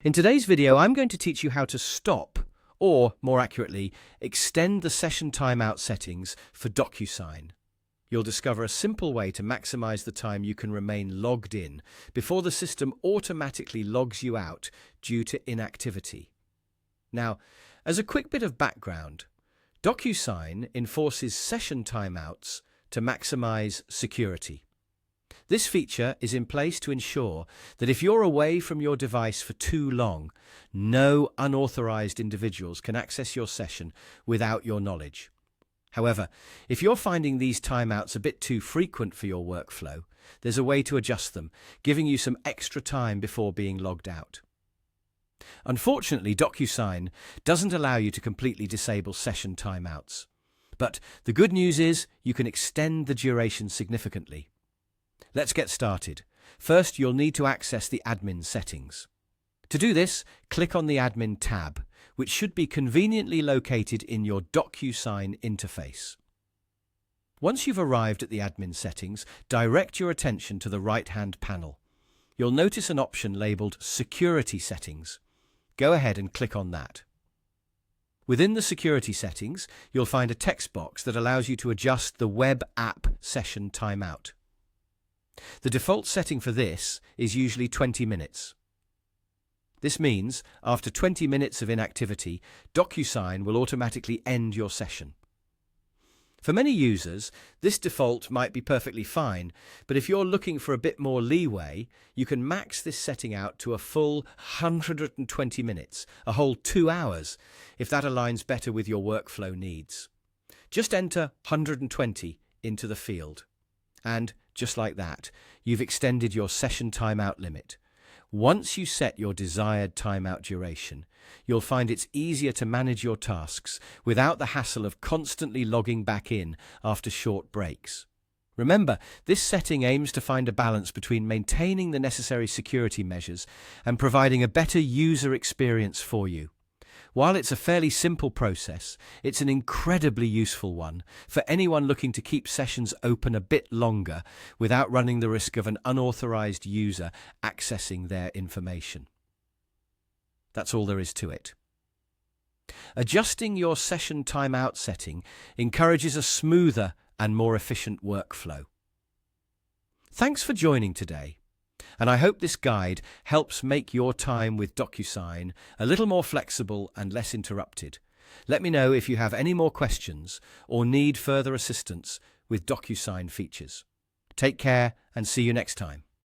In today's video, I'm going to teach you how to stop, or more accurately, extend the session timeout settings for DocuSign. You'll discover a simple way to maximize the time you can remain logged in before the system automatically logs you out due to inactivity. Now, as a quick bit of background, DocuSign enforces session timeouts to maximize security. This feature is in place to ensure that if you're away from your device for too long, no unauthorized individuals can access your session without your knowledge. However, if you're finding these timeouts a bit too frequent for your workflow, there's a way to adjust them, giving you some extra time before being logged out. Unfortunately, DocuSign doesn't allow you to completely disable session timeouts. But the good news is you can extend the duration significantly. Let's get started. First, you'll need to access the admin settings. To do this, click on the Admin tab, which should be conveniently located in your DocuSign interface. Once you've arrived at the admin settings, direct your attention to the right-hand panel. You'll notice an option labeled Security Settings. Go ahead and click on that. Within the security settings, you'll find a text box that allows you to adjust the web app session timeout. The default setting for this is usually 20 minutes. This means, after 20 minutes of inactivity, DocuSign will automatically end your session. For many users, this default might be perfectly fine, but if you're looking for a bit more leeway, you can max this setting out to a full 120 minutes, a whole 2 hours, if that aligns better with your workflow needs. Just enter 120 into the field. And, just like that, you've extended your session timeout limit. Once you set your desired timeout duration, you'll find it's easier to manage your tasks without the hassle of constantly logging back in after short breaks. Remember, this setting aims to find a balance between maintaining the necessary security measures and providing a better user experience for you. While it's a fairly simple process, it's an incredibly useful one for anyone looking to keep sessions open a bit longer without running the risk of an unauthorized user accessing their information. That's all there is to it. Adjusting your session timeout setting encourages a smoother and more efficient workflow. Thanks for joining today. And I hope this guide helps make your time with DocuSign a little more flexible and less interrupted. Let me know if you have any more questions or need further assistance with DocuSign features. Take care and see you next time.